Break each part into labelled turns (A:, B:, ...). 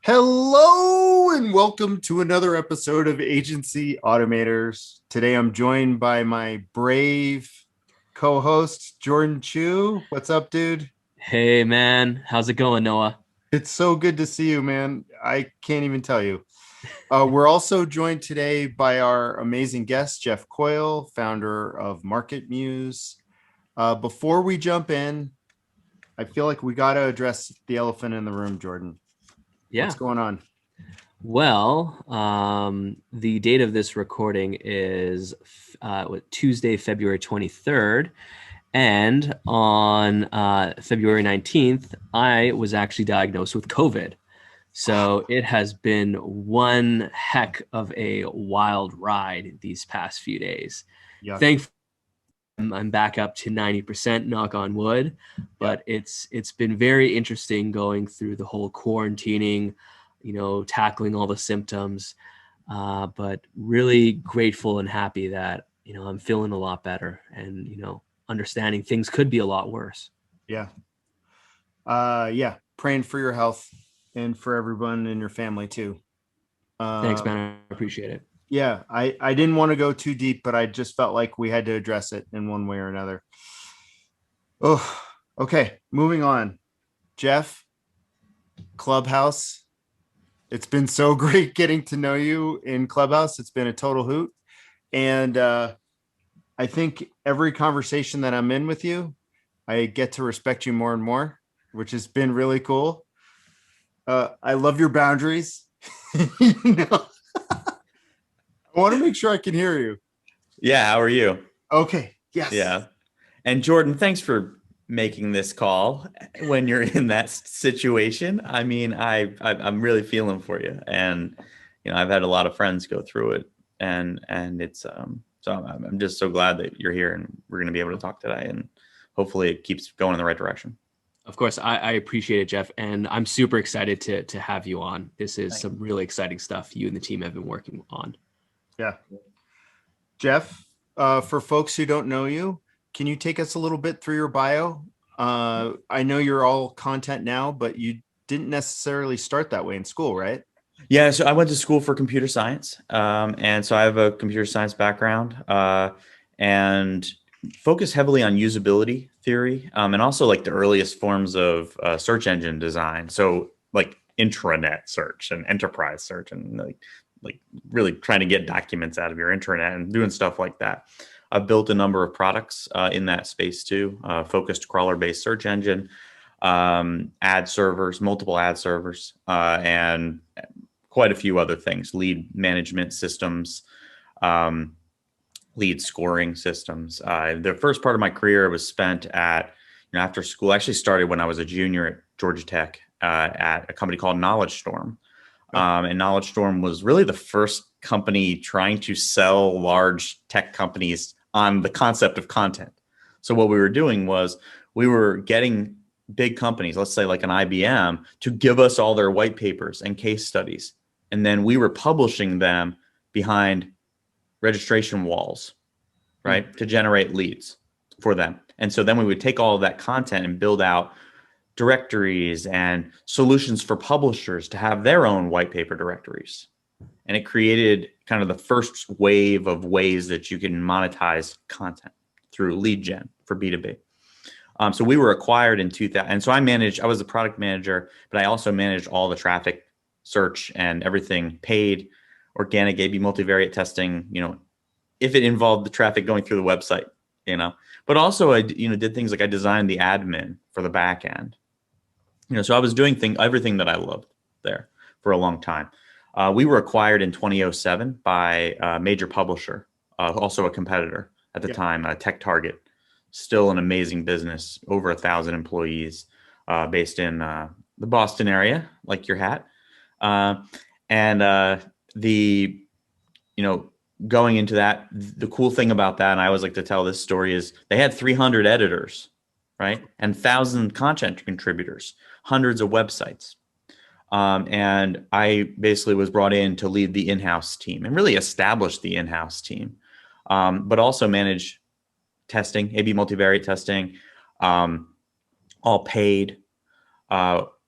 A: Hello and welcome to another episode of Agency Automators. Today I'm joined by my brave co-host, Jordan Chu. What's up, dude?
B: Hey man, how's it going, Noah?
A: It's so good to see you, man. I can't even tell you. We're also joined today by our amazing guest, Jeff Coyle, founder of Market Muse. Before we jump in, I feel like we got to address the elephant in the room, Jordan. What's
B: Yeah.
A: going on?
B: The date of this recording is Tuesday, February 23rd. And on February 19th, I was actually diagnosed with COVID. So it has been one heck of a wild ride these past few days.
A: Yuck.
B: Thankfully, I'm back up to 90%, knock on wood,
A: Yeah.
B: but it's been very interesting going through the whole quarantining, tackling all the symptoms. But really grateful and happy that I'm feeling a lot better and understanding things could be a lot worse.
A: Yeah. Yeah, praying for your health and for everyone in your family too.
B: Thanks,
A: uh
B: man. I appreciate it.
A: yeah, I didn't want to go too deep, but I just felt like we had to address it in one way or another. Oh, okay, moving on. Jeff, Clubhouse, it's been so great getting to know you in Clubhouse. It's been a total hoot, and I think every conversation that I'm in with you, I get to respect you more and more, which has been really cool. I love your boundaries. you know, I want to make sure I can hear you.
C: Yeah, how are you?
A: Okay. Yes.
C: Yeah. And Jordan, thanks for making this call when you're in that situation. I mean, I'm really feeling for you, and I've had a lot of friends go through it, and it's so I'm just so glad that you're here and we're going to be able to talk today, and hopefully it keeps going in the right direction.
B: Of course, I appreciate it, Jeff, and I'm super excited to have you on. This is
C: Thanks.
B: some really exciting stuff you and the team have been working on.
A: Yeah. Jeff, for folks who don't know you, can you take us a little bit through your bio? I know you're all content now, but you didn't necessarily start that way in school, right?
C: Yeah, so I went to school for computer science, and so I have a computer science background, and focus heavily on usability theory, and also like the earliest forms of search engine design. So like intranet search and enterprise search, and like really trying to get documents out of your intranet and doing stuff like that. I've built a number of products in that space too, focused crawler-based search engine, ad servers, multiple ad servers, and quite a few other things, lead management systems, um, lead scoring systems. The first part of my career was spent at, after school. I actually started when I was a junior at Georgia Tech at a company called Knowledge Storm.
A: Oh,
C: And Knowledge Storm was really the first company trying to sell large tech companies on the concept of content. So what we were doing was we were getting big companies, let's say like an IBM, to give us all their white papers and case studies. And then we were publishing them behind registration walls,
A: hmm.
C: right, to generate leads for them. And so then we would take all of that content and build out directories and solutions for publishers to have their own white paper directories. And it created kind of the first wave of ways that you can monetize content through lead gen for B2B. So we were acquired in 2000. And so I was the product manager, but I also managed all the traffic, search, and everything paid, organic A/B multivariate testing, if it involved the traffic going through the website, but also I, did things like I designed the admin for the back end, so I was doing everything that I loved there for a long time. We were acquired in 2007 by a major publisher, also a competitor at the
A: Yeah.
C: time, Tech Target, still an amazing business, over 1,000 employees, based in the Boston area, like your hat. And the, going into that, the cool thing about that, and I always like to tell this story, is they had 300 editors, right? And 1,000 content contributors, hundreds of websites. And I basically was brought in to lead the in-house team and really establish the in-house team, but also manage testing, A/B multivariate testing, all paid.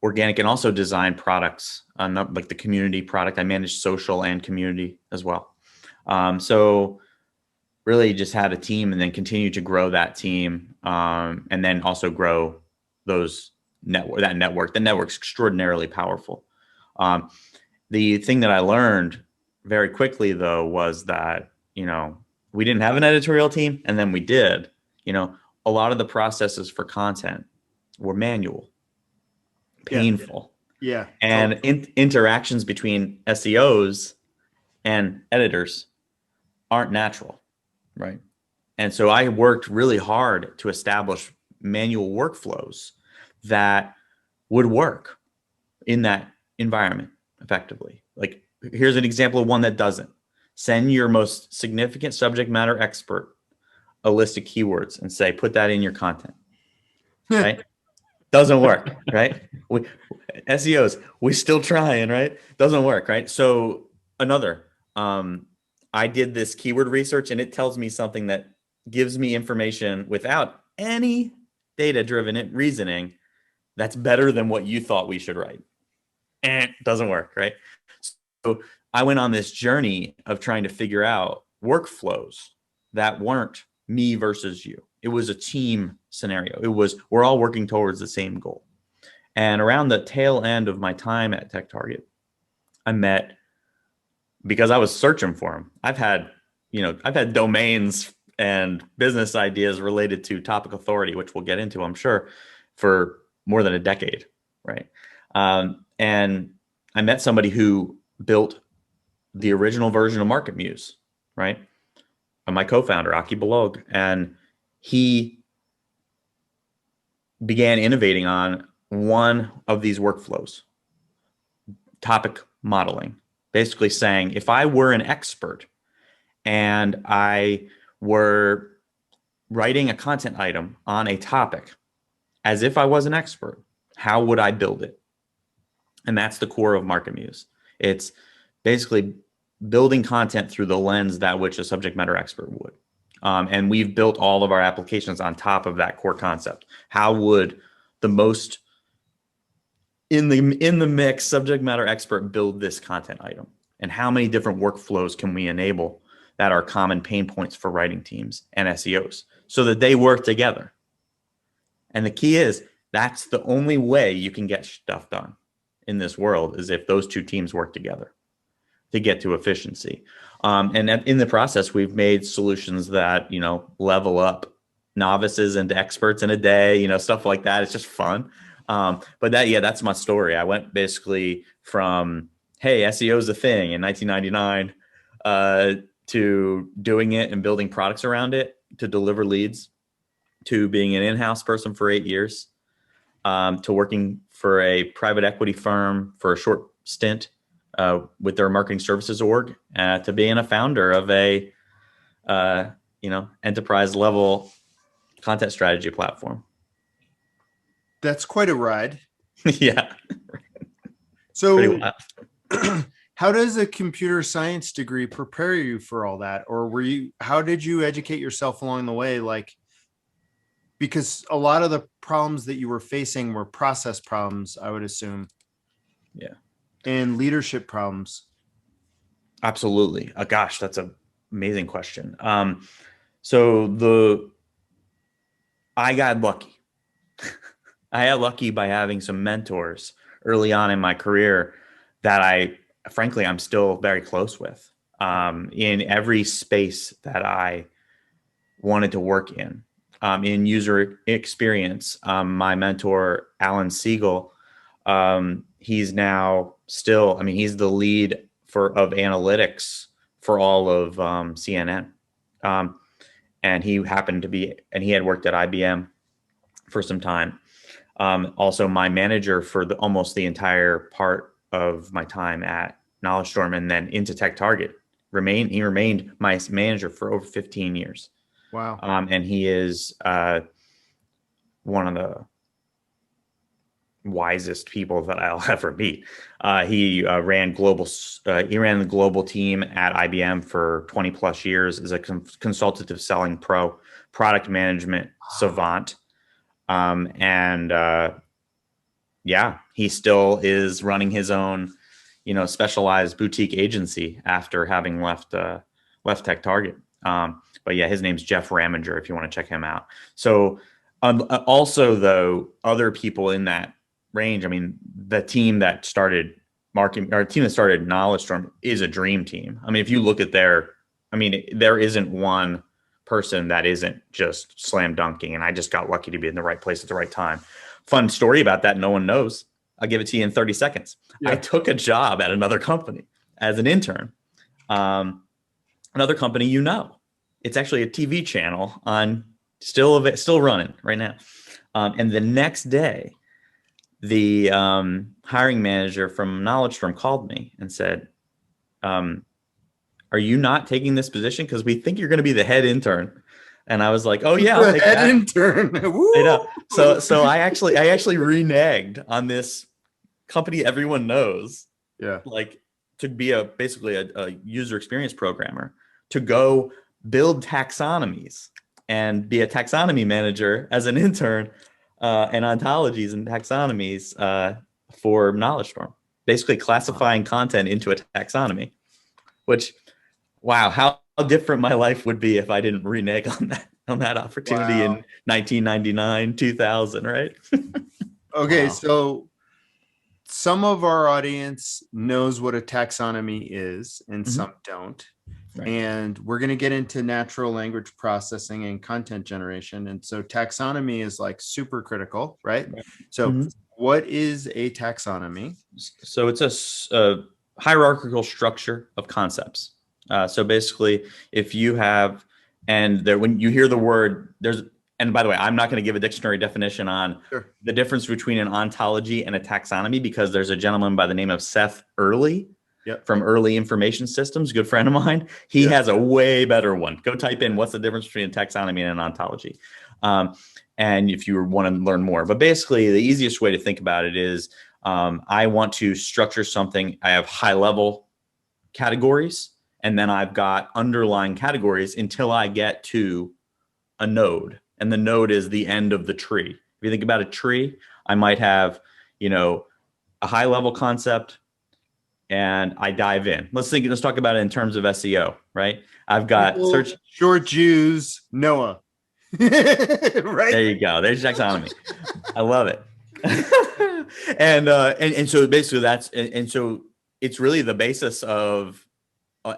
C: organic and also design products, not like the community product. I managed social and community as well. So really just had a team and then continue to grow that team, and then also grow those network. The network's extraordinarily powerful. The thing that I learned very quickly, though, was that, we didn't have an editorial team, and then we did. A lot of the processes for content were manual, painful.
A: Yeah.
C: And interactions between SEOs and editors aren't natural, right? And so I worked really hard to establish manual workflows that would work in that environment effectively. Like, here's an example of one that doesn't. Send your most significant subject matter expert a list of keywords and say, put that in your content, right? Doesn't work, right? SEOs, we still trying, right? Doesn't work, right? So I did this keyword research, and it tells me something that gives me information without any data-driven reasoning that's better than what you thought we should write. And doesn't work, right? So I went on this journey of trying to figure out workflows that weren't me versus you. It was a team scenario. It was, we're all working towards the same goal. And around the tail end of my time at TechTarget, I met, because I was searching for them. I've had domains and business ideas related to topic authority, which we'll get into, I'm sure, for more than a decade, right? And I met somebody who built the original version of Market Muse, right? My co-founder, Aki Balog, and he began innovating on one of these workflows, topic modeling, basically saying, if I were an expert and I were writing a content item on a topic as if I was an expert, how would I build it? And that's the core of Market Muse. It's basically building content through the lens that which a subject matter expert would. And we've built all of our applications on top of that core concept. How would the most in the mix subject matter expert build this content item? And how many different workflows can we enable that are common pain points for writing teams and SEOs so that they work together? And the key is, that's the only way you can get stuff done in this world, is if those two teams work together to get to efficiency. And in the process, we've made solutions that, level up novices into experts in a day, stuff like that. It's just fun. But that's my story. I went basically from, hey, SEO is a thing in 1999, to doing it and building products around it to deliver leads, to being an in-house person for 8 years, to working for a private equity firm for a short stint with their marketing services org, to being a founder of a enterprise level content strategy platform.
A: That's quite a ride.
C: Yeah.
A: So how does a computer science degree prepare you for all that? Or how did you educate yourself along the way? Because a lot of the problems that you were facing were process problems, I would assume.
C: Yeah.
A: And leadership problems.
C: Absolutely. Gosh, that's an amazing question. I got lucky. I got lucky by having some mentors early on in my career that I'm still very close with, in every space that I wanted to work in. In user experience, my mentor, Alan Siegel, he's now still, he's the lead of analytics for all of CNN. And he had worked at IBM for some time. Also my manager for almost the entire part of my time at Knowledge Storm, and then into TechTarget. He remained my manager for over 15 years.
A: Wow.
C: And he is one of the wisest people that I'll ever meet. He ran the global team at IBM for 20 plus years as a consultative selling pro, product management savant. he still is running his own, specialized boutique agency after having left Tech Target. But yeah, his name's Jeff Raminger, if you want to check him out. So also, though, other people in that range, I mean, the team that started Knowledge Storm is a dream team. I mean, if you look at there isn't one person that isn't just slam dunking, and I just got lucky to be in the right place at the right time. Fun story about that, no one knows. I'll give it to you in 30 seconds. Yeah. I took a job at another company as an intern. Another company, it's actually a TV channel on still running right now. And the next day, the hiring manager from Knowledge Storm called me and said, are you not taking this position? Because we think you're going to be the head intern. And I was like, oh yeah, I'll take
A: head
C: that.
A: Intern.
C: I know. So I actually reneged on this company everyone knows.
A: Yeah.
C: Like to be basically a user experience programmer, to go build taxonomies and be a taxonomy manager as an intern and ontologies and taxonomies for Knowledge Storm, basically classifying content into a taxonomy, which, wow, how different my life would be if I didn't renege on that opportunity in 1999, 2000, right?
A: Okay,
B: Wow.
A: So some of our audience knows what a taxonomy is and some don't. Right. And we're going to get into natural language processing and content generation. And so taxonomy is like super critical, right? So what is a taxonomy?
C: So it's a hierarchical structure of concepts. So basically, if you have, when you hear the word, and by the way, I'm not going to give a dictionary definition on the difference between an ontology and a taxonomy, because there's a gentleman by the name of Seth Early from Early Information Systems, good friend of mine. He has a way better one. Go type in what's the difference between a taxonomy and an ontology. And if you want to learn more, but basically the easiest way to think about it is I want to structure something. I have high level categories, and then I've got underlying categories until I get to a node. And the node is the end of the tree. If you think about a tree, I might have, a high level concept, and I dive in. Let's talk about it in terms of SEO, right? I've got search.
A: Short Jews, Noah. Right.
C: There you go. There's taxonomy. I love it. and so basically and so it's really the basis of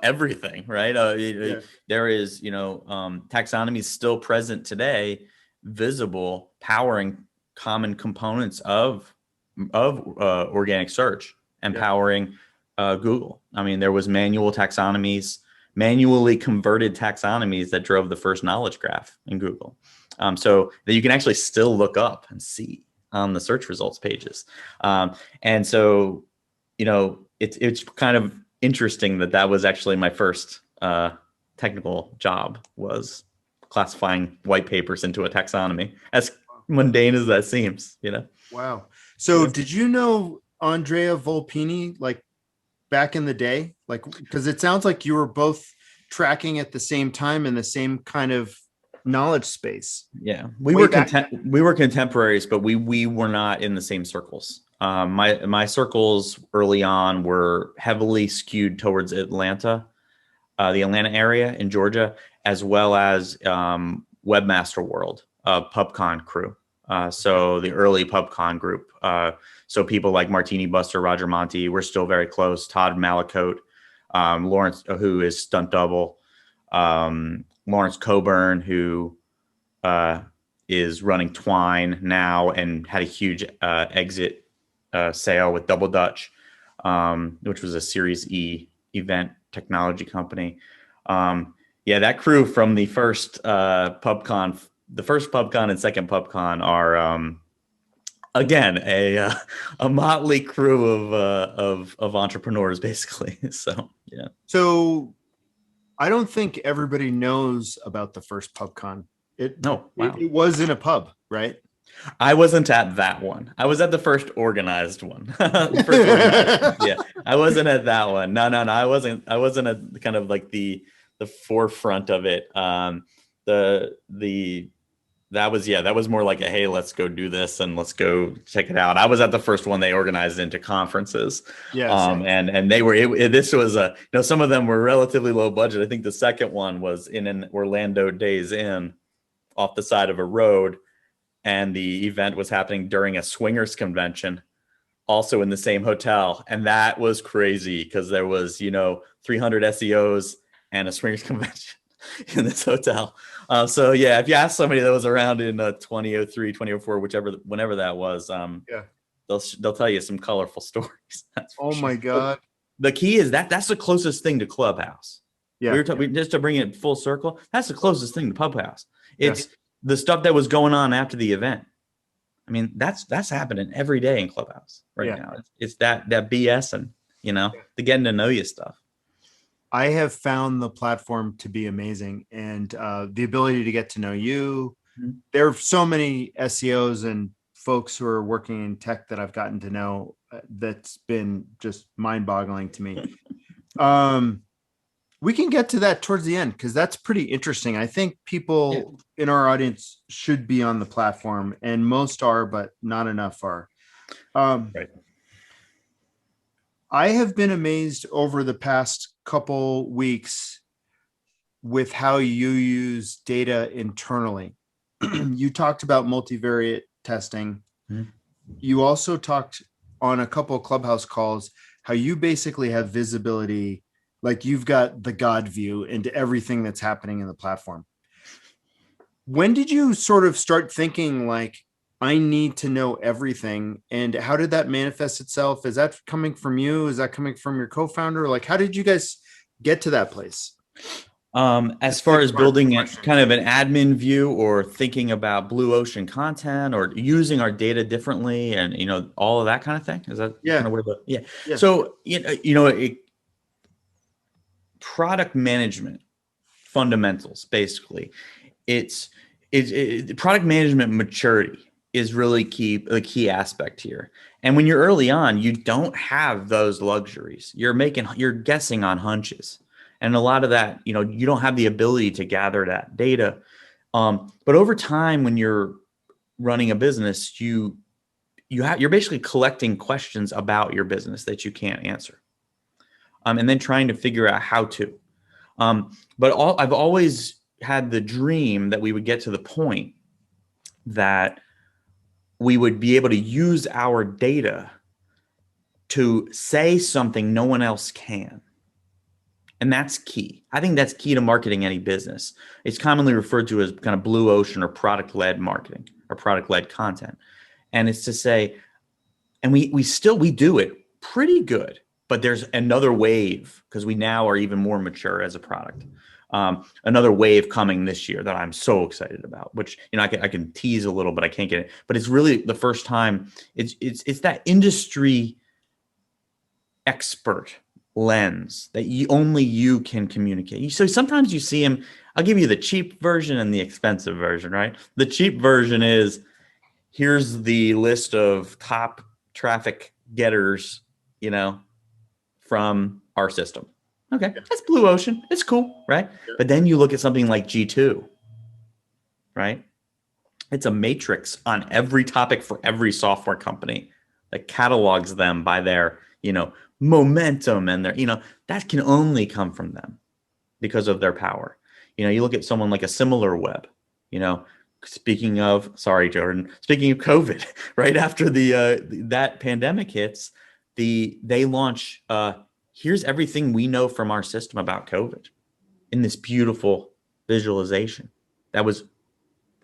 C: everything, right? There is, taxonomy is still present today, visible, powering common components of organic search and powering Google. I mean, there was manually converted taxonomies that drove the first knowledge graph in Google. So that you can actually still look up and see on the search results pages. And so, it's kind of interesting that was actually my first technical job, was classifying white papers into a taxonomy, as mundane as that seems,
A: Wow. So did you know Andrea Volpini, like back in the day? Like, because it sounds like you were both tracking at the same time in the same kind of knowledge space.
C: Yeah, we were contemporaries, but we were not in the same circles. My circles early on were heavily skewed towards Atlanta, the Atlanta area in Georgia, as well as Webmaster World, PubCon crew. So the early PubCon group. So people like Martini Buster, Roger Monti, we're still very close. Todd Malacote, Lawrence, who is Stunt Double, Lawrence Coburn, who is running Twine now and had a huge exit sale with Double Dutch, which was a Series E event technology company. That crew from the first PubCon, and second PubCon are again a motley crew of entrepreneurs, basically.
A: So I don't think everybody knows about the first PubCon. It was in a pub, right?
C: I wasn't at that one. I was at the first organized one. Yeah, I wasn't at that one. No. I wasn't at kind of like the forefront of it. The That was more like a, hey, let's go do this and let's go check it out. I was at the first one they organized into conferences.
A: Yeah, same.
C: And they were, this was some of them were relatively low budget. I think the second one was in an Orlando Days Inn off the side of a road. And the event was happening during a swingers convention, also in the same hotel. And that was crazy because there was, 300 SEOs and a swingers convention in this hotel. So yeah, if you ask somebody that was around in 2003, 2004, whenever that was,
A: Yeah.
C: they'll tell you some colorful stories. That's for
A: Oh
C: sure.
A: my God.
C: The key is that's the closest thing to Clubhouse.
A: Yeah.
C: We were talking, just to bring it full circle. That's the closest thing to Clubhouse. It's
A: Yeah.
C: the stuff that was going on after the event. I mean, that's happening every day in Clubhouse right now. It's that BS and the getting to know you stuff.
A: I have found the platform to be amazing, and the ability to get to know you.
C: Mhm.
A: There are so many SEOs and folks who are working in tech that I've gotten to know. That's been just mind-boggling to me. We can get to that towards the end because that's pretty interesting. I think people in our audience should be on the platform, and most are, but not enough are.
C: Right.
A: I have been amazed over the past couple weeks with how you use data internally. You talked about multivariate testing.
C: Mhm.
A: You also talked on a couple of Clubhouse calls how you basically have visibility, like you've got the God view into everything that's happening in the platform. When did you sort of start thinking like, I need to know everything? And how did that manifest itself? Is that coming from you? Is that coming from your co-founder? Like, how did you guys get to that place?
C: As far as building kind of an admin view or thinking about blue ocean content or using our data differently and, all of that kind of thing. Is that kind of where yeah. So, product management fundamentals, basically it's product management maturity is really a key aspect here. And when you're early on, you don't have those luxuries. You're guessing on hunches. And a lot of that, you don't have the ability to gather that data. But over time, when you're running a business, you're basically collecting questions about your business that you can't answer. And then trying to figure out how to. But I've always had the dream that we would get to the point that we would be able to use our data to say something no one else can. And that's key. I think that's key to marketing any business. It's commonly referred to as kind of blue ocean or product-led marketing or product-led content. And it's to say, and we do it pretty good, but there's another wave because we now are even more mature as a product. Another wave coming this year that I'm so excited about, which, I can tease a little, but I can't get it. But it's really the first time it's that industry expert lens that only you can communicate. So sometimes you see him, I'll give you the cheap version and the expensive version, right? The cheap version is, here's the list of top traffic getters, from our system. Okay, that's blue ocean. It's cool, right? Yeah. But then you look at something like G2, right? It's a matrix on every topic for every software company that catalogs them by their, momentum and their, that can only come from them because of their power. You look at someone like a Similar Web, speaking of COVID, right after that pandemic hits, they launch here's everything we know from our system about COVID in this beautiful visualization. That was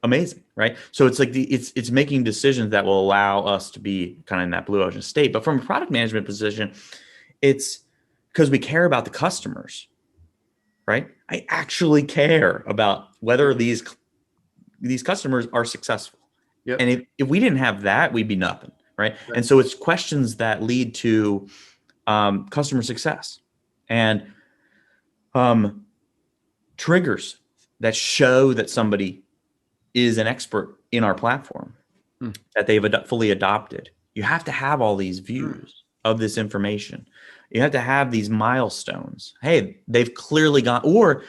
C: amazing, right? So it's like it's making decisions that will allow us to be kind of in that blue ocean state. But from a product management position, it's because we care about the customers, right? I actually care about whether these customers are successful. Yep. And if we didn't have that, we'd be nothing, right? And so it's questions that lead to customer success and triggers that show that somebody is an expert in our platform, that they've fully adopted. You have to have all these views of this information. You have to have these milestones. Hey, they've clearly gone, or,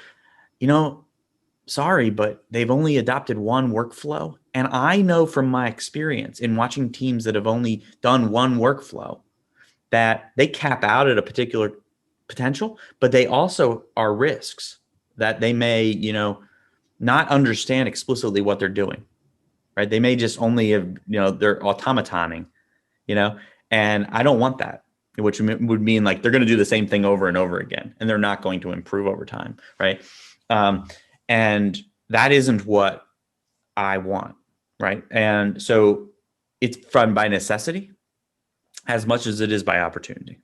C: sorry, but they've only adopted one workflow. And I know from my experience in watching teams that have only done one workflow that they cap out at a particular potential, but they also are risks that they may, not understand explicitly what they're doing, right? They may just only have, they're automatoning, and I don't want that, which would mean like they're going to do the same thing over and over again, and they're not going to improve over time, right? And that isn't what I want, right? And so it's run by necessity as much as it is by opportunity.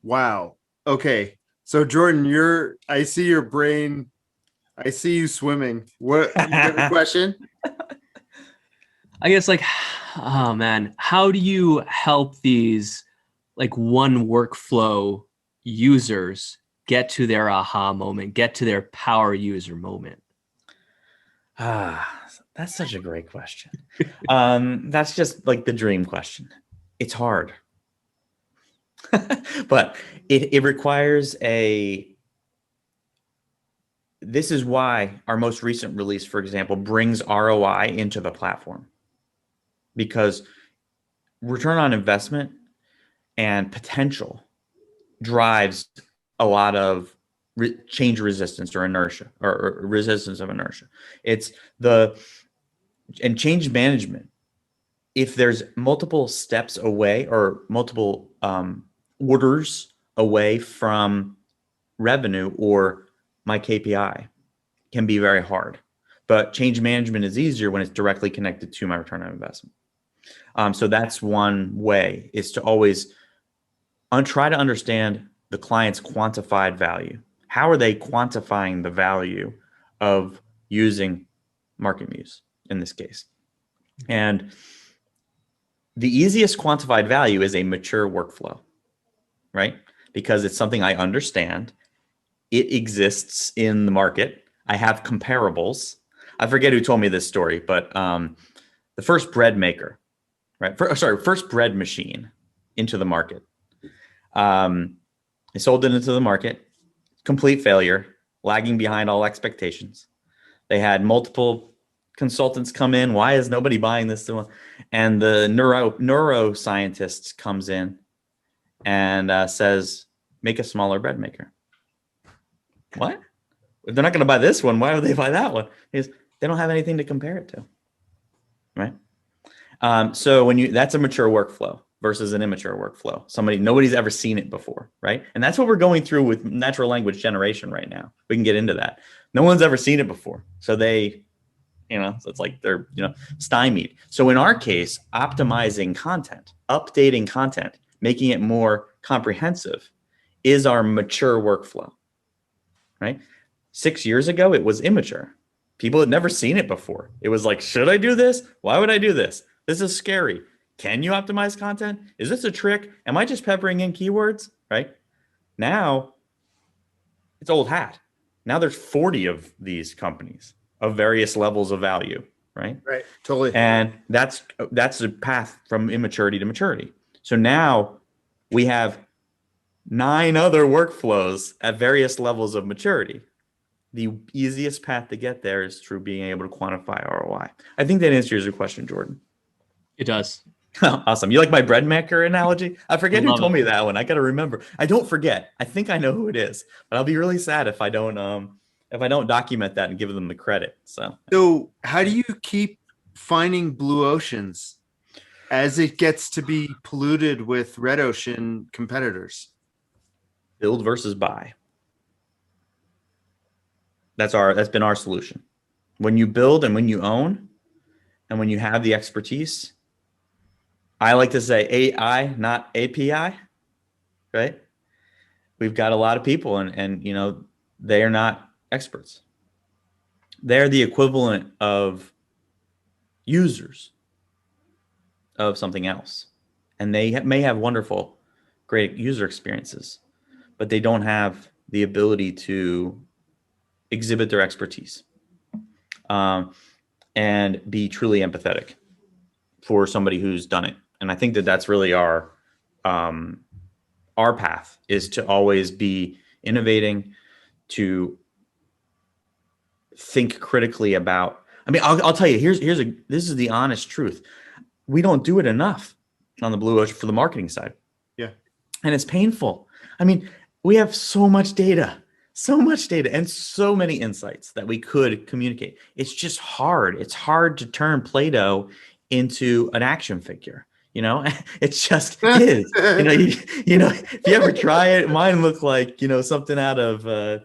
A: Wow. Okay. So Jordan, I see your brain. I see you swimming. What you have a question?
B: I guess like, oh man, how do you help these like one workflow users get to their aha moment, get to their power user moment?
C: That's such a great question. That's just like the dream question. It's hard. But it requires this is why our most recent release, for example, brings ROI into the platform, because return on investment and potential drives a lot of change resistance or inertia or resistance of inertia. And change management. If there's multiple steps away or multiple orders away from revenue or my KPI, can be very hard. But change management is easier when it's directly connected to my return on investment. So that's one way, is to always try to understand the client's quantified value. How are they quantifying the value of using Market Muse in this case? And the easiest quantified value is a mature workflow, right? Because it's something I understand. It exists in the market. I have comparables. I forget who told me this story, but the first bread maker, right? First bread machine into the market. They sold it into the market, complete failure, lagging behind all expectations. They had multiple consultants come in. Why is nobody buying this? And the neuroscientist comes in and says, make a smaller bread maker. What? If they're not going to buy this one, why would they buy that one? Because they don't have anything to compare it to, right? So that's a mature workflow versus an immature workflow. Nobody's ever seen it before, right? And that's what we're going through with natural language generation right now. We can get into that. No one's ever seen it before, so so it's like they're stymied. So in our case, optimizing content, updating content, making it more comprehensive is our mature workflow, right? 6 years ago, it was immature. People had never seen it before. It was like, should I do this? Why would I do this? This is scary. Can you optimize content? Is this a trick? Am I just peppering in keywords, right? Now, it's old hat. Now there's 40 of these companies of various levels of value, right?
A: Right, totally.
C: And that's a path from immaturity to maturity. So now we have 9 other workflows at various levels of maturity. The easiest path to get there is through being able to quantify ROI. I think that answers your question, Jordan.
B: It does.
C: Awesome. You like my bread maker analogy? I forget who told me that one. I got to remember. I don't forget. I think I know who it is, but I'll be really sad if I don't document that and give them the credit. So
A: how do you keep finding blue oceans as it gets to be polluted with red ocean competitors?
C: Build versus buy. That's been our solution. When you build and when you own and when you have the expertise, I like to say AI, not API, right? We've got a lot of people and they are not experts. They're the equivalent of users of something else. And they may have wonderful, great user experiences, but they don't have the ability to exhibit their expertise and be truly empathetic for somebody who's done it. And I think that's really our path, is to always be innovating, to think critically about. I mean, I'll tell you. This is the honest truth. We don't do it enough on the blue ocean for the marketing side.
A: Yeah.
C: And it's painful. I mean, we have so much data, and so many insights that we could communicate. It's just hard. It's hard to turn Play-Doh into an action figure. You know, it's just is. If you ever try it, mine look like something out of a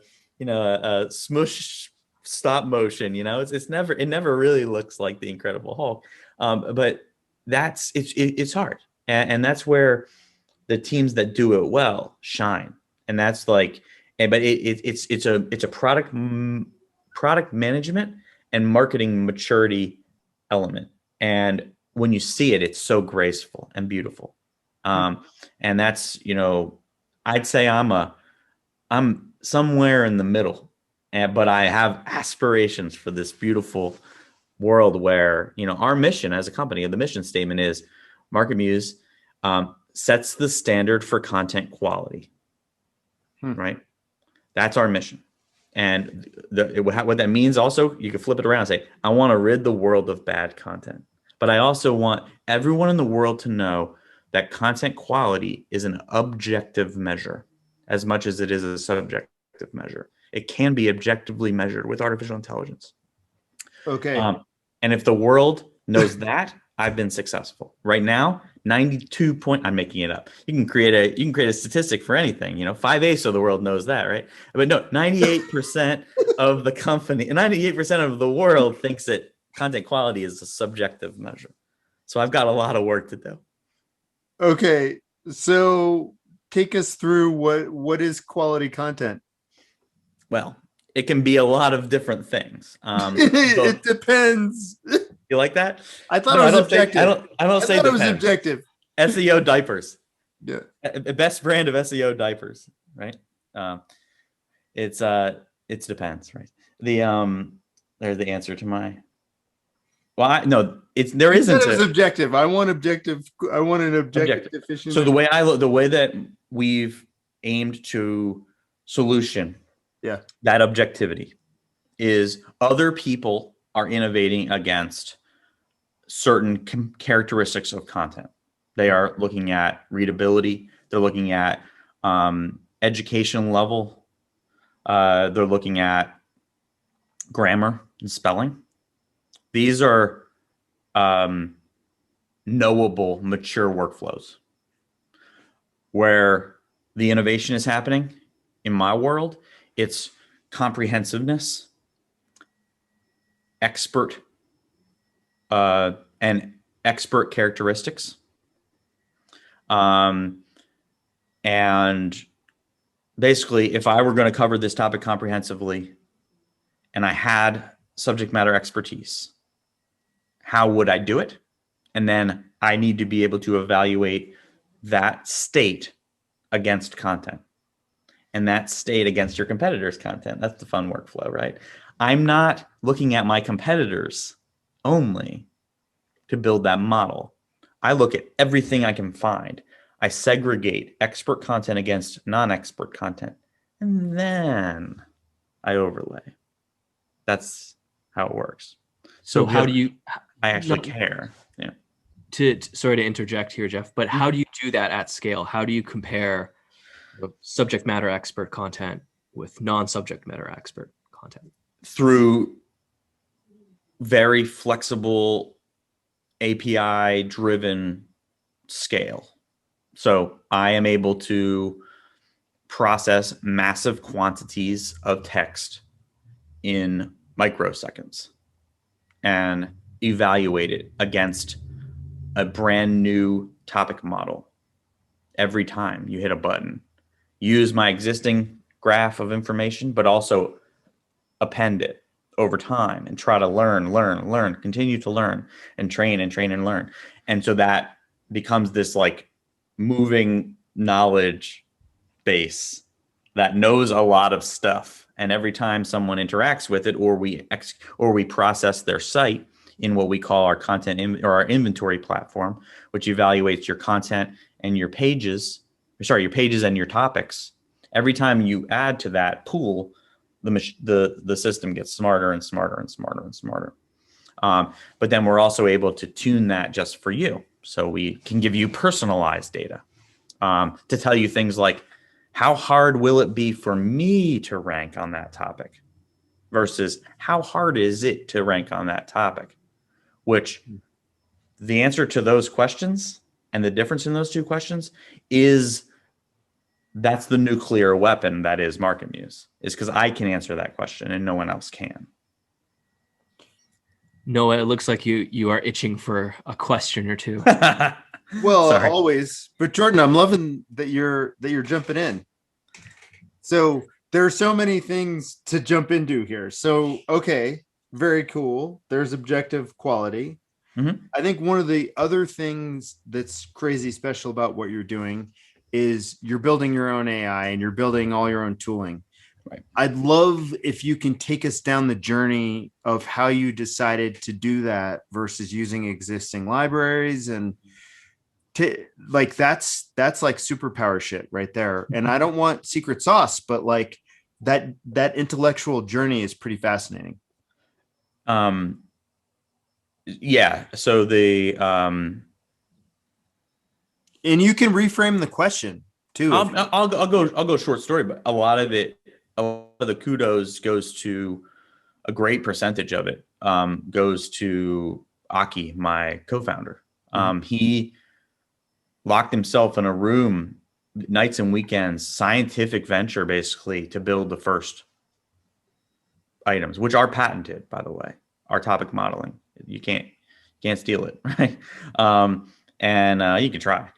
C: Smush stop motion. It never really looks like the Incredible Hulk. But it's hard, and that's where the teams that do it well shine. And that's like, but it's a product management and marketing maturity element. And when you see it, it's so graceful and beautiful. And that's, I'd say I'm somewhere in the middle, but I have aspirations for this beautiful world where, our mission as a company, the mission statement is Market Muse sets the standard for content quality, right? That's our mission. And what that means also, you can flip it around and say, I want to rid the world of bad content. But I also want everyone in the world to know that content quality is an objective measure as much as it is a subjective measure. It can be objectively measured with artificial intelligence.
A: Okay.
C: And if the world knows that, I've been successful. Right now, 92 point. I'm making it up. You can create a statistic for anything. 5/8 of the world knows that, right? But no, 98% of the company, 98% of the world thinks that content quality is a subjective measure. So I've got a lot of work to do.
A: Okay, so take us through what is quality content.
C: Well, it can be a lot of different things.
A: It depends.
C: You like that?
A: I thought it was objective.
C: I don't say
A: it was
C: depends.
A: objective.
C: SEO diapers.
A: Yeah.
C: Best brand of SEO diapers, right? It depends, right? There's the answer to my. Well, there isn't.
A: It's objective. I want objective. I want an objective definition.
C: So the way that we've aimed to solution, that objectivity is other people are innovating against certain characteristics of content. They are looking at readability. They're looking at education level. They're looking at grammar and spelling. These are knowable, mature workflows. Where the innovation is happening in my world, it's comprehensiveness, expert and expert characteristics. And basically, if I were going to cover this topic comprehensively and I had subject matter expertise, how would I do it? And then I need to be able to evaluate that state against content and that state against your competitors' content. That's the fun workflow, right? I'm not looking at my competitors only to build that model. I look at everything I can find. I segregate expert content against non-expert content, and then I overlay. That's how it works.
B: So how do you?
C: I actually care. Yeah.
B: Sorry to interject here, Jeff, but how do you do that at scale? How do you compare subject matter expert content with non-subject matter expert content?
C: Through very flexible API-driven scale. So I am able to process massive quantities of text in microseconds and evaluate it against a brand new topic model every time you hit a button. Use my existing graph of information, but also append it over time and try to learn, continue to learn and train and learn. And so that becomes this like moving knowledge base that knows a lot of stuff. And every time someone interacts with it, or we process their site in what we call our content or our inventory platform, which evaluates your content and your pages and your topics. Every time you add to that pool, the system gets smarter and smarter and smarter and smarter. But then we're also able to tune that just for you. So we can give you personalized data to tell you things like, how hard will it be for me to rank on that topic versus how hard is it to rank on that topic? Which the answer to those questions and the difference in those two questions is that's the nuclear weapon that is Market Muse, is because I can answer that question and no one else can.
B: Noah, it looks like you are itching for a question or two.
A: Well,
C: Sorry.
A: always. But Jordan, I'm loving that you're jumping in. So there are so many things to jump into here. So, okay, very cool. There's objective quality.
C: Mhm.
A: I think one of the other things that's crazy special about what you're doing is you're building your own AI and you're building all your own tooling.
C: Right.
A: I'd love if you can take us down the journey of how you decided to do that versus using existing libraries and like that's like superpower shit right there. And I don't want secret sauce, but like that intellectual journey is pretty fascinating.
C: Yeah. So
A: And you can reframe the question too.
C: I'll go short story, but a lot of the kudos goes to a great percentage of it goes to Aki, my co-founder. He locked himself in a room nights and weekends, scientific venture basically, to build the first items, which are patented, by the way. Our topic modeling, you can't steal it, right? And you can try.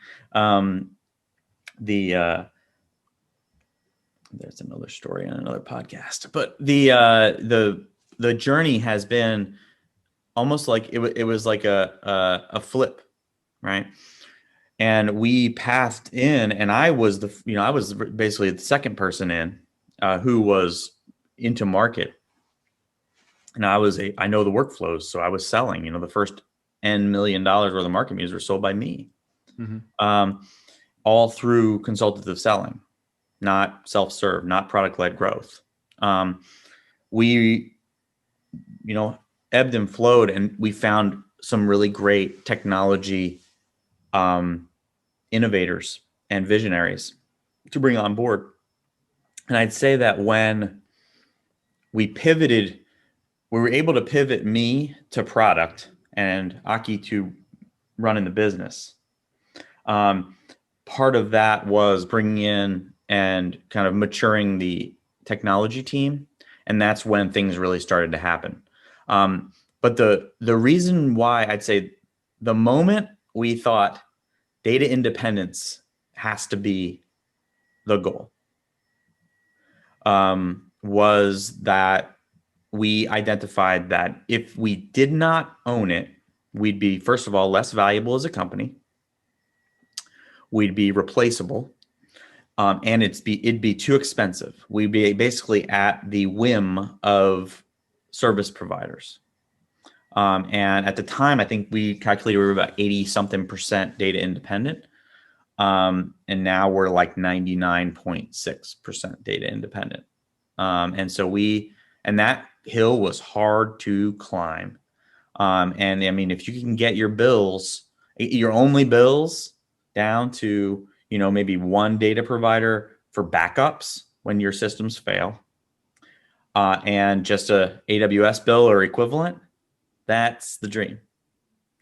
C: There's another story on another podcast, but the journey has been almost like it was like a flip, right? And we passed in, and I was basically the second person in who was into market, and I know the workflows, so I was selling. The first $N million worth of Market Muse were sold by me, all through consultative selling, not self-serve, not product-led growth. We, ebbed and flowed, and we found some really great technology innovators and visionaries to bring on board. And I'd say that when we pivoted, we were able to pivot me to product and Aki to running the business. Part of that was bringing in and kind of maturing the technology team. And that's when things really started to happen. But the reason why I'd say the moment we thought data independence has to be the goal was that we identified that if we did not own it, we'd be, first of all, less valuable as a company. We'd be replaceable. And it'd be too expensive. We'd be basically at the whim of service providers. And at the time, I think we calculated we were about 80-something% data independent. And now we're like 99.6% data independent. And that hill was hard to climb. And I mean, if you can get your only bills down to, maybe one data provider for backups when your systems fail, and just a AWS bill or equivalent, that's the dream,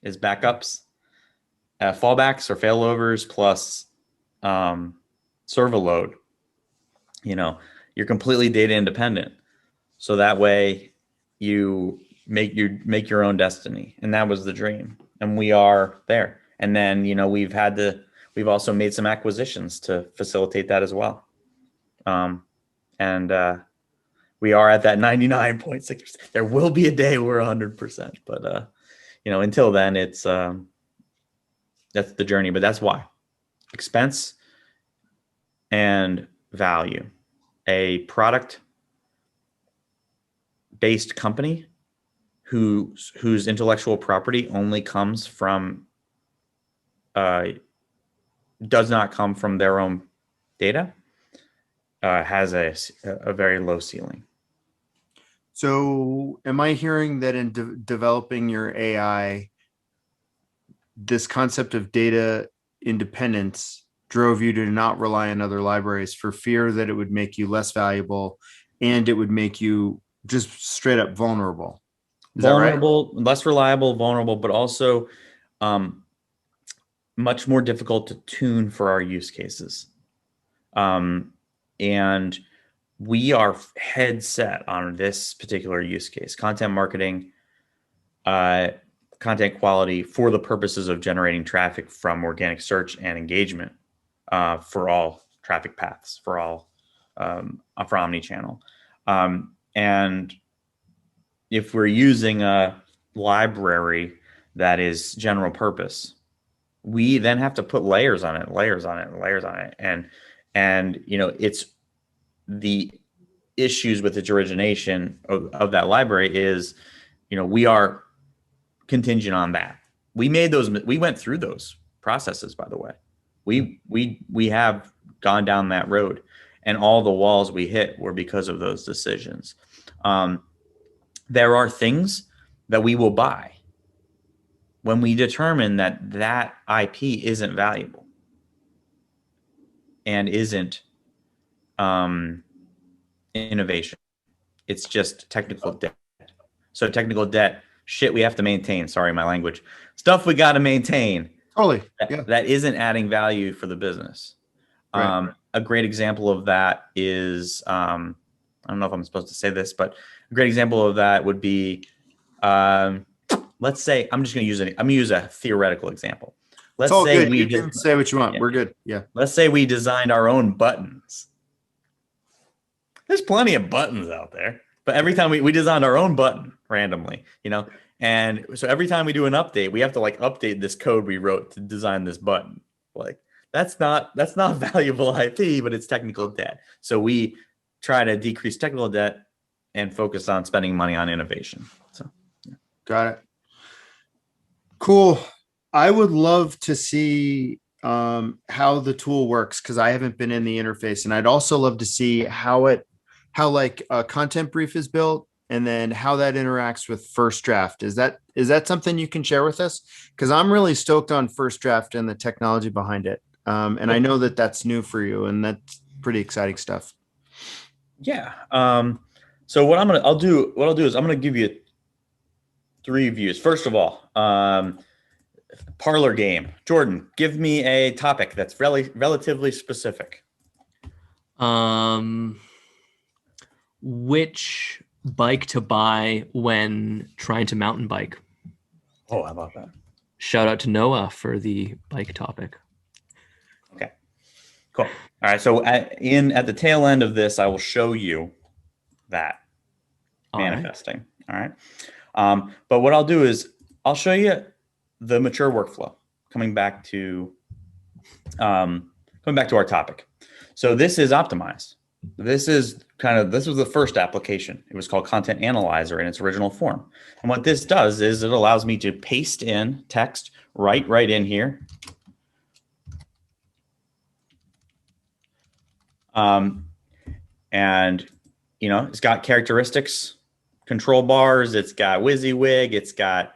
C: is backups, fallbacks or failovers plus server load. You're completely data independent. So that way you make your own destiny. And that was the dream. And we are there. And then, we've also made some acquisitions to facilitate that as well. We are at that 99.6%. There will be a day we're 100%, but until then, it's that's the journey. But that's why expense and value. A product-based company whose intellectual property only comes from does not come from their own data has a very low ceiling.
A: So, am I hearing that in developing your AI, this concept of data independence drove you to not rely on other libraries for fear that it would make you less valuable and it would make you just straight up vulnerable? Is that right?
C: Vulnerable, less reliable, vulnerable, but also um, much more difficult to tune for our use cases. And we are head set on this particular use case, content marketing, content quality for the purposes of generating traffic from organic search and engagement for all traffic paths, for omnichannel. And if we're using a library that is general purpose, we then have to put layers on it, layers on it, layers on it. And it's the issues with its origination of that library is, we are contingent on that. We went through those processes, by the way. We have gone down that road, and all the walls we hit were because of those decisions. There are things that we will buy when we determine that IP isn't valuable and isn't innovation. It's just technical debt. So technical debt, shit we have to maintain. Sorry, my language. Stuff we got to maintain.
A: Totally. Yeah.
C: That isn't adding value for the business.
A: Right.
C: A great example of that is, I don't know if I'm supposed to say this, but a great example of that would be, let's say, I'm going to use a theoretical example. Let's
A: It's all
C: say
A: good. You can say what you want.
C: Yeah.
A: We're good. Yeah.
C: Let's say we designed our own buttons. There's plenty of buttons out there, but every time we designed our own button randomly, and so every time we do an update, we have to update this code we wrote to design this button. That's not valuable IP, but it's technical debt. So we try to decrease technical debt and focus on spending money on innovation. So, yeah.
A: Got it. Cool. I would love to see how the tool works because I haven't been in the interface, and I'd also love to see how a content brief is built and then how that interacts with first draft. Is that something you can share with us? Because I'm really stoked on first draft and the technology behind it. And I know that that's new for you, and that's pretty exciting stuff.
C: Yeah. So what I'll do is I'm gonna give you 3 views. First of all, parlor game. Jordan, give me a topic that's relatively specific.
B: Which bike to buy when trying to mountain bike?
C: Oh, how about that?
B: Shout out to Noah for the bike topic.
C: Okay, cool. All right. So at the tail end of this, I will show you that manifesting. All right. But what I'll do is I'll show you the mature workflow coming back to our topic. So this is optimized. This was the first application. It was called Content Analyzer in its original form. And what this does is it allows me to paste in text right in here. And it's got characteristics, control bars, it's got WYSIWYG, it's got,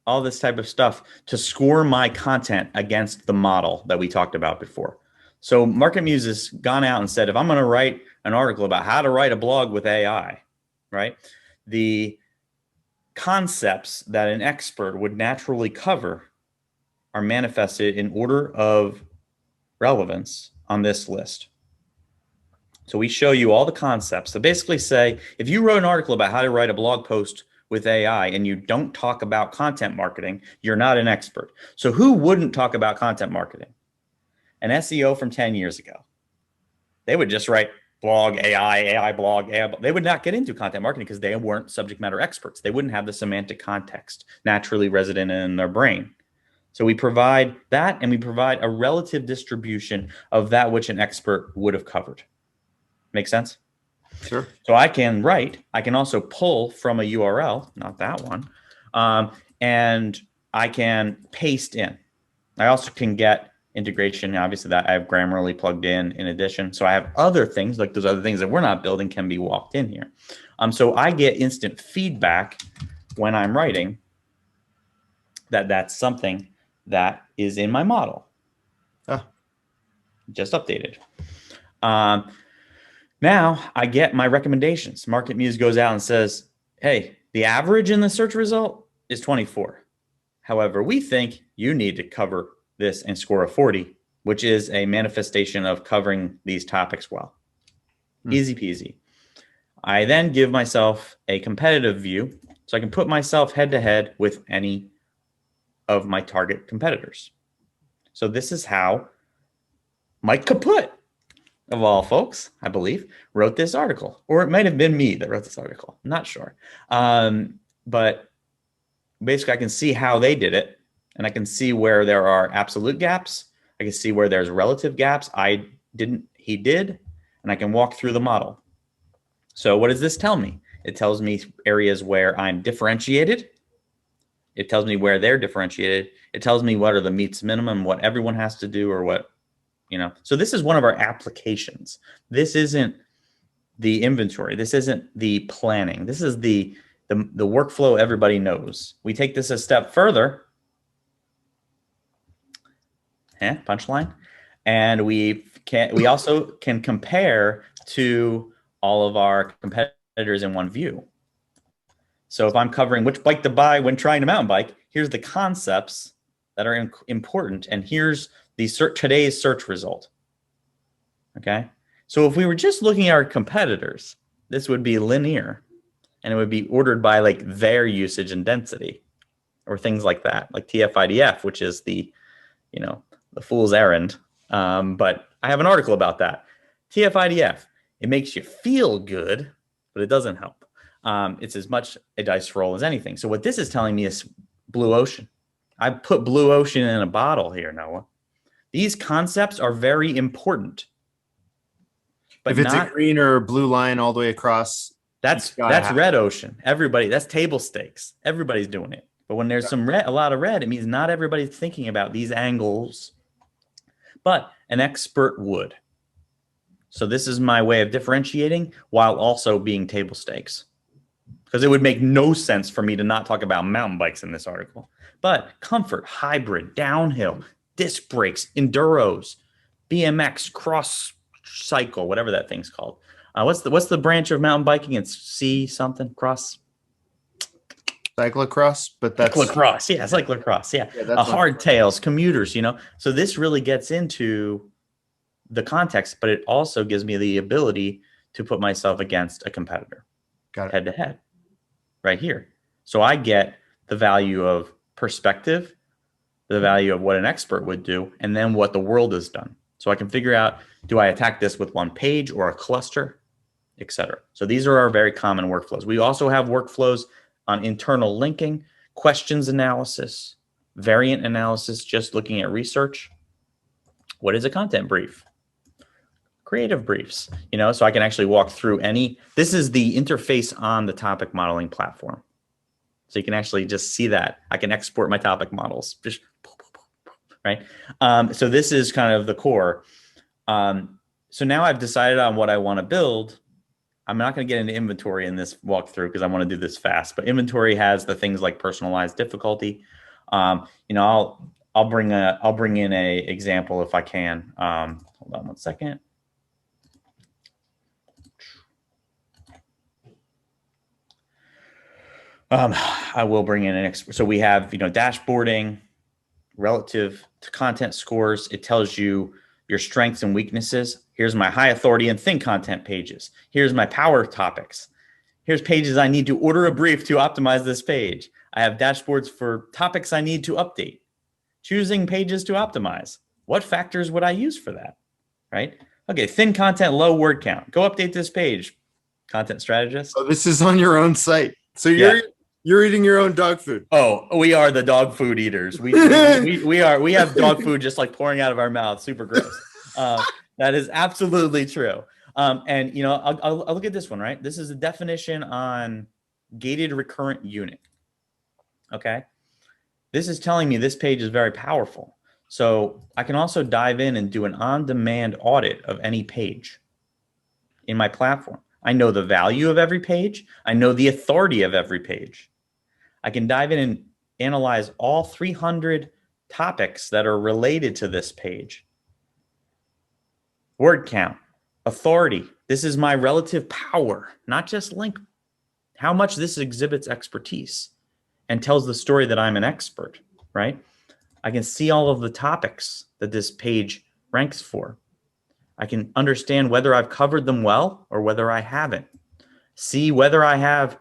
C: all this type of stuff to score my content against the model that we talked about before. So Market Muse has gone out and said, if I'm going to write an article about how to write a blog with AI, right, the concepts that an expert would naturally cover are manifested in order of relevance on this list. So we show you all the concepts that basically say, if you wrote an article about how to write a blog post with AI and you don't talk about content marketing, you're not an expert. So who wouldn't talk about content marketing? An SEO from 10 years ago. They would just write blog, AI blog, AI. They would not get into content marketing because they weren't subject matter experts. They wouldn't have the semantic context naturally resident in their brain. So we provide that, and we provide a relative distribution of that which an expert would have covered. Make sense?
A: Sure.
C: So I can also pull from a URL, not that one, and I can paste in. I also can get integration. Obviously, that I have Grammarly plugged in addition. So I have other things, like those other things that we're not building can be walked in here. So I get instant feedback when I'm writing that that's something that is in my model. Just updated. Now I get my recommendations. Market Muse goes out and says, hey, the average in the search result is 24. However, we think you need to cover this and score a 40, which is a manifestation of covering these topics well. Easy peasy. I then give myself a competitive view so I can put myself head to head with any of my target competitors. So this is how Mike Kaput, of all folks, I believe, wrote this article. Or it might have been me that wrote this article. I'm not sure. But basically, I can see how they did it. And I can see where there are absolute gaps. I can see where there's relative gaps. I didn't, he did. And I can walk through the model. So what does this tell me? It tells me areas where I'm differentiated. It tells me where they're differentiated. It tells me what are the meets minimum, what everyone has to do, or what, you know. So this is one of our applications. This isn't the inventory. This isn't the planning. This is the workflow everybody knows. We take this a step further. Punchline. And we also can compare to all of our competitors in one view. So if I'm covering which bike to buy when trying to mountain bike, here's the concepts that are important, and here's the today's search result. Okay, so if we were just looking at our competitors, this would be linear, and it would be ordered by like their usage and density, or things like that, like TF-IDF, which is the, you know, the fool's errand. But I have an article about that. TF-IDF, it makes you feel good, but it doesn't help. It's as much a dice roll as anything. So what this is telling me is blue ocean. I put blue ocean in a bottle here, Noah. These concepts are very important. But
A: if it's a green or blue line all the way across,
C: that's red ocean. Everybody, that's table stakes. Everybody's doing it. But when there's a lot of red, it means not everybody's thinking about these angles. But an expert would. So this is my way of differentiating while also being table stakes. Because it would make no sense for me to not talk about mountain bikes in this article. But comfort, hybrid, downhill, disc brakes, enduros, BMX, cross cycle, whatever that thing's called. What's the branch of mountain biking? It's C something, cross.
A: Cyclocross, but that's
C: cyclocross. Yeah, cyclocross. Yeah, hardtails, commuters. You know, so this really gets into the context, but it also gives me the ability to put myself against a competitor, head to head, right here. So I get the value of perspective, the value of what an expert would do, and then what the world has done. So I can figure out, do I attack this with one page or a cluster, etc. So these are our very common workflows. We also have workflows on internal linking, questions analysis, variant analysis, just looking at research. What is a content brief? Creative briefs, you know, so I can actually walk through this is the interface on the topic modeling platform. So you can actually just see that. I can export my topic models, just right? So this is kind of the core. So now I've decided on what I want to build. I'm not going to get into inventory in this walkthrough because I want to do this fast, but inventory has the things like personalized difficulty. You know, I'll bring in a example if I can. Hold on one second. I will bring in an expert. So we have, you know, dashboarding relative to content scores. It tells you your strengths and weaknesses. Here's my high authority and thin content pages. Here's my power topics. Here's pages I need to order a brief to optimize this page. I have dashboards for topics I need to update. Choosing pages to optimize. What factors would I use for that? Right? Okay, thin content, low word count. Go update this page. Content strategist.
A: Oh, this is on your own site. So you're eating your own dog food.
C: Oh, we are the dog food eaters. We have dog food just like pouring out of our mouth. Super gross. That is absolutely true. And you know, I'll look at this one, right? This is a definition on gated recurrent unit. Okay. This is telling me this page is very powerful. So I can also dive in and do an on-demand audit of any page in my platform. I know the value of every page. I know the authority of every page. I can dive in and analyze all 300 topics that are related to this page. Word count, authority. This is my relative power, not just link. How much this exhibits expertise and tells the story that I'm an expert, right? I can see all of the topics that this page ranks for. I can understand whether I've covered them well or whether I haven't. See whether I have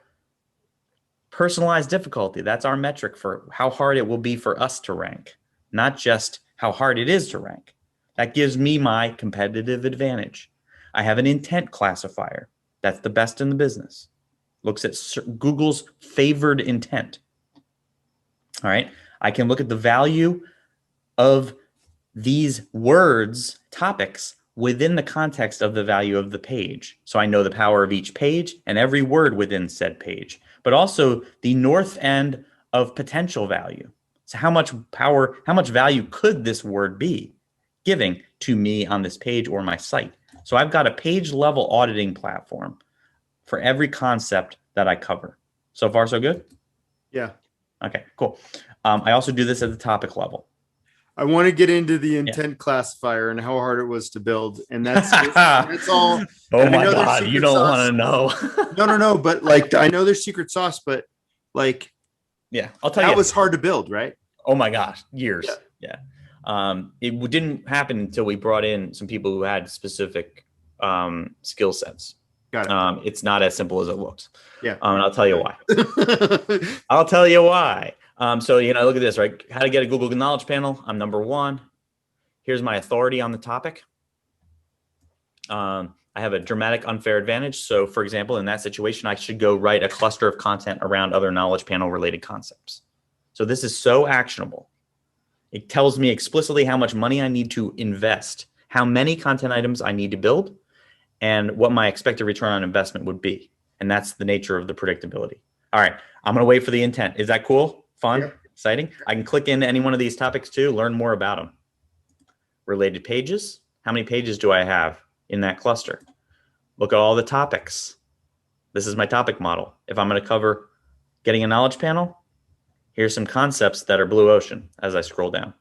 C: personalized difficulty. That's our metric for how hard it will be for us to rank, not just how hard it is to rank. That gives me my competitive advantage. I have an intent classifier. That's the best in the business. Looks at Google's favored intent. All right. I can look at the value of these words, topics, within the context of the value of the page. So I know the power of each page and every word within said page, but also the north end of potential value. So how much power, how much value could this word be giving to me on this page or my site? So I've got a page level auditing platform for every concept that I cover. So far, so good?
A: Yeah.
C: Okay, cool. I also do this at the topic level.
A: I want to get into the intent classifier and how hard it was to build. And that's all.
C: Oh my God, you don't want to know.
A: No. But like, I know there's secret sauce, but like,
C: yeah, I'll tell you.
A: That was hard to build, right?
C: Oh my gosh, years. Yeah. It didn't happen until we brought in some people who had specific skill sets.
A: Got it.
C: It's not as simple as it looks.
A: Yeah.
C: And I'll tell you why. I'll tell you why. So, look at this, right? How to get a Google Knowledge Panel. I'm number 1. Here's my authority on the topic. I have a dramatic unfair advantage. So, for example, in that situation, I should go write a cluster of content around other Knowledge Panel related concepts. So this is so actionable. It tells me explicitly how much money I need to invest, how many content items I need to build, and what my expected return on investment would be. And that's the nature of the predictability. All right, I'm going to wait for the intent. Is that cool? Fun? Yeah. Exciting? I can click into any one of these topics too, learn more about them. Related pages. How many pages do I have in that cluster? Look at all the topics. This is my topic model. If I'm going to cover getting a knowledge panel, here's some concepts that are blue ocean as I scroll down.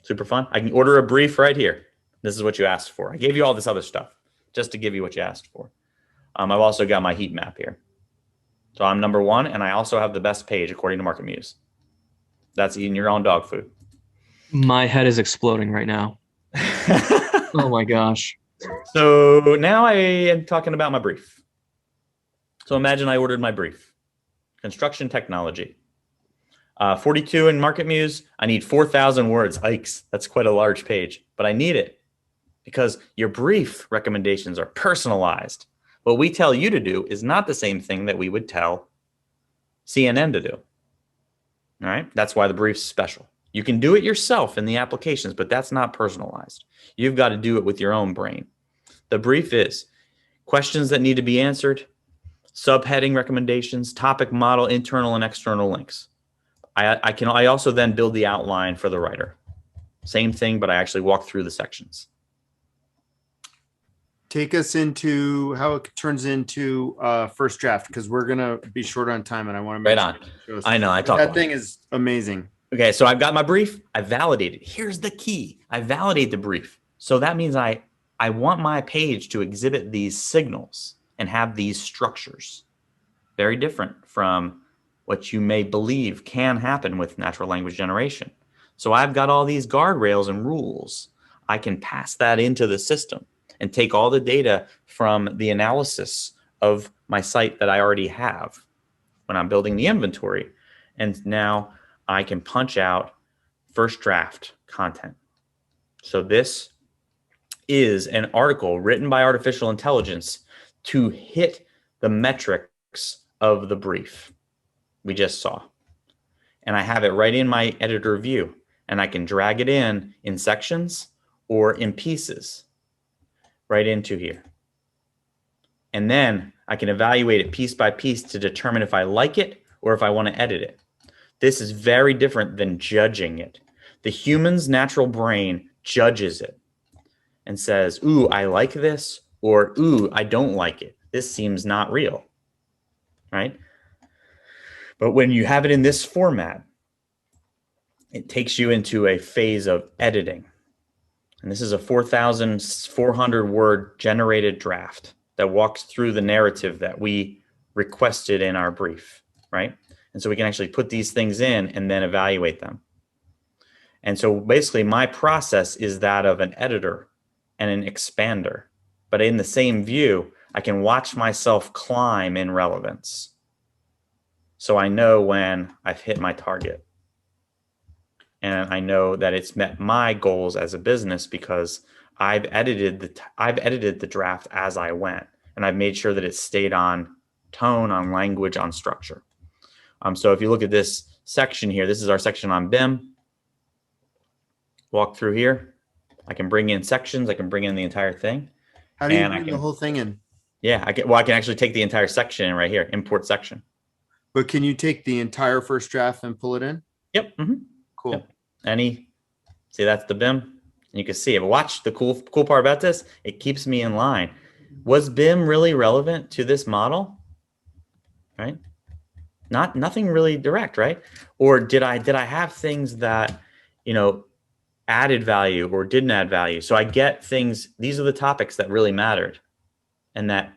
C: Super fun. I can order a brief right here. This is what you asked for. I gave you all this other stuff just to give you what you asked for. I've also got my heat map here. So I'm number 1, and I also have the best page according to Market Muse. That's eating your own dog food.
B: My head is exploding right now. Oh my gosh.
C: So now I am talking about my brief. So imagine I ordered my brief. Construction technology. 42 in Market Muse. I need 4,000 words. Yikes, that's quite a large page, but I need it because your brief recommendations are personalized. What we tell you to do is not the same thing that we would tell CNN to do. All right, that's why the brief's special. You can do it yourself in the applications, but that's not personalized. You've got to do it with your own brain. The brief is questions that need to be answered, subheading recommendations, topic model, internal and external links. I also then build the outline for the writer. Same thing, but I actually walk through the sections.
A: Take us into how it turns into first draft, because we're gonna be short on time, and I want to make
C: sure. I know.
A: That thing is amazing.
C: Okay, so I've got my brief. I validate it. Here's the key. I validate the brief. So that means I want my page to exhibit these signals and have these structures. Very different from what you may believe can happen with natural language generation. So I've got all these guardrails and rules. I can pass that into the system and take all the data from the analysis of my site that I already have when I'm building the inventory. And now I can punch out first draft content. So this is an article written by artificial intelligence to hit the metrics of the brief we just saw. And I have it right in my editor view, and I can drag it in sections or in pieces right into here. And then I can evaluate it piece by piece to determine if I like it or if I want to edit it. This is very different than judging it. The human's natural brain judges it and says, ooh, I like this, or ooh, I don't like it. This seems not real, right? But when you have it in this format, it takes you into a phase of editing. And this is a 4,400 word generated draft that walks through the narrative that we requested in our brief, right? And so we can actually put these things in and then evaluate them. And so basically my process is that of an editor and an expander. But in the same view, I can watch myself climb in relevance. So I know when I've hit my target. And I know that it's met my goals as a business because I've edited the draft as I went, and I've made sure that it stayed on tone, on language, on structure. So if you look at this section here, this is our section on BIM. Walk through here. I can bring in sections. I can bring in the entire thing.
A: How do you bring the whole thing in?
C: Yeah, I can actually take the entire section in right here, import section.
A: But can you take the entire first draft and pull it in?
C: Yep. Mm-hmm.
A: Cool.
C: Yep. See, that's the BIM. And you can see it. But watch the cool part about this. It keeps me in line. Was BIM really relevant to this model? Right? Nothing really direct, right? Or did I have things that, added value or didn't add value? So I get things, these are the topics that really mattered and that,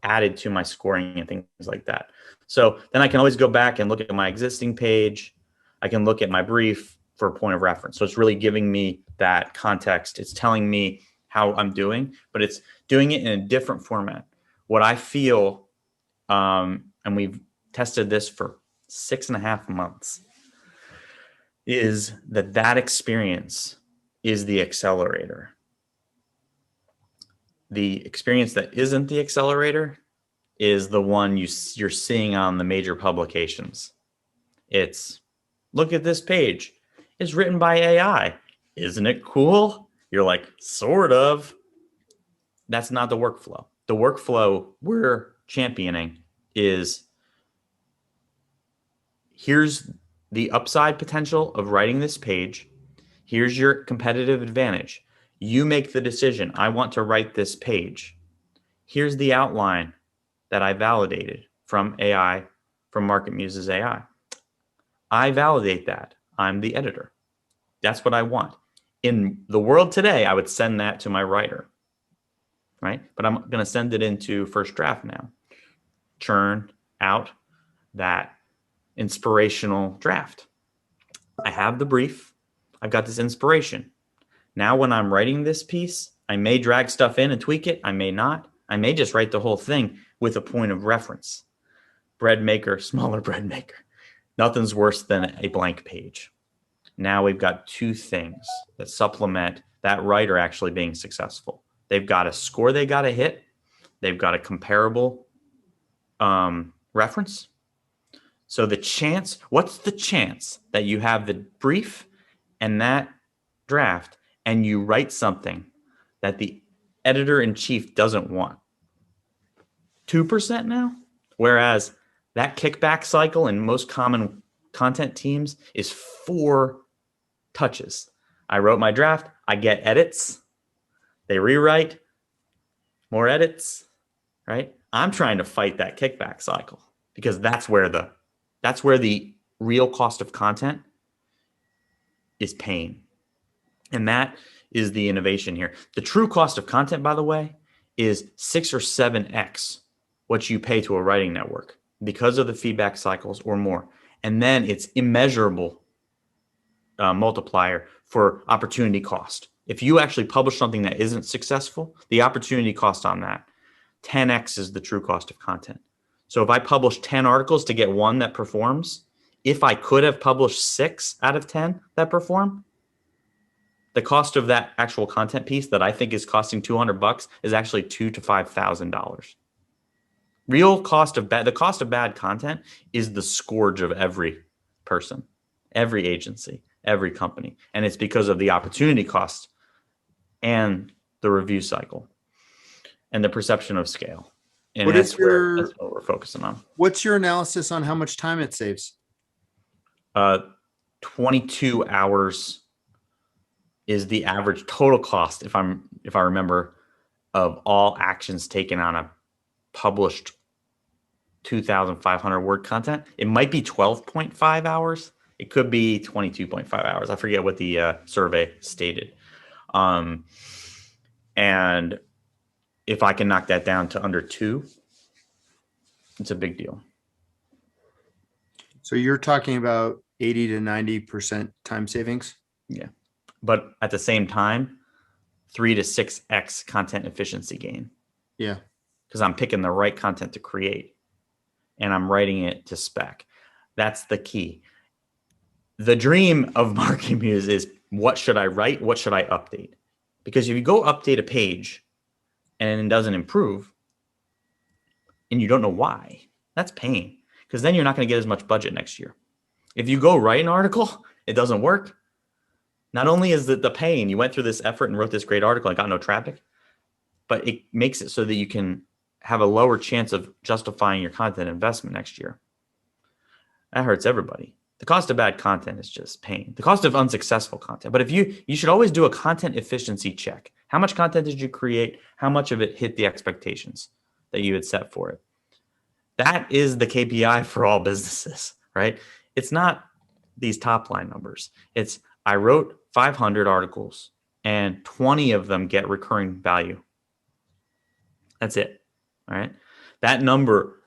C: added to my scoring and things like that. So then I can always go back and look at my existing page. I can look at my brief for a point of reference. So it's really giving me that context. It's telling me how I'm doing, but it's doing it in a different format. What I feel, and we've tested this for 6.5 months, is that experience is the accelerator. The experience that isn't the accelerator is the one you're seeing on the major publications. It's, look at this page. It's written by AI. Isn't it cool? You're like, sort of. That's not the workflow. The workflow we're championing is, here's the upside potential of writing this page. Here's your competitive advantage. You make the decision. I want to write this page. Here's the outline that I validated from AI, from Market Muse's AI. I validate that. I'm the editor. That's what I want. In the world today, I would send that to my writer, right? But I'm going to send it into first draft now. Churn out that inspirational draft. I have the brief. I've got this inspiration. Now when I'm writing this piece, I may drag stuff in and tweak it. I may not. I may just write the whole thing with a point of reference. Bread maker, smaller bread maker. Nothing's worse than a blank page. Now we've got two things that supplement that writer actually being successful. They've got a score they got to hit. They've got a comparable reference. So what's the chance that you have the brief and that draft and you write something that the editor-in-chief doesn't want? 2% now? Whereas that kickback cycle in most common content teams is 4 touches. I wrote my draft. I get edits. They rewrite. More edits, right? I'm trying to fight that kickback cycle because that's where the real cost of content is pain. And that is the innovation here. The true cost of content, by the way, is 6 or 7x what you pay to a writing network because of the feedback cycles or more. And then it's immeasurable multiplier for opportunity cost. If you actually publish something that isn't successful, the opportunity cost on that, 10x is the true cost of content. So if I publish 10 articles to get 1 that performs, if I could have published 6 out of 10 that perform, the cost of that actual content piece that I think is costing $200 is actually $2,000 to $5,000. The cost of bad content is the scourge of every person, every agency, every company. And it's because of the opportunity cost and the review cycle and the perception of scale. And that's what we're focusing on.
A: What's your analysis on how much time it saves?
C: 22 hours is the average total cost, if I remember, of all actions taken on a published 2,500 word content. It might be 12.5 hours. It could be 22.5 hours. I forget what the survey stated. And if I can knock that down to under 2, it's a big deal.
A: So you're talking about 80 to 90% time savings?
C: Yeah. But at the same time, 3 to 6x content efficiency gain.
A: Yeah.
C: Because I'm picking the right content to create and I'm writing it to spec. That's the key. The dream of Marketing Muse is, what should I write? What should I update? Because if you go update a page and it doesn't improve and you don't know why, that's pain. Because then you're not going to get as much budget next year. If you go write an article, it doesn't work. Not only is it the pain, you went through this effort and wrote this great article and got no traffic, but it makes it so that you can have a lower chance of justifying your content investment next year. That hurts everybody. The cost of bad content is just pain. The cost of unsuccessful content. But if you should always do a content efficiency check. How much content did you create? How much of it hit the expectations that you had set for it? That is the KPI for all businesses, right? It's not these top line numbers. It's, I wrote 500 articles and 20 of them get recurring value. That's it. All right. That number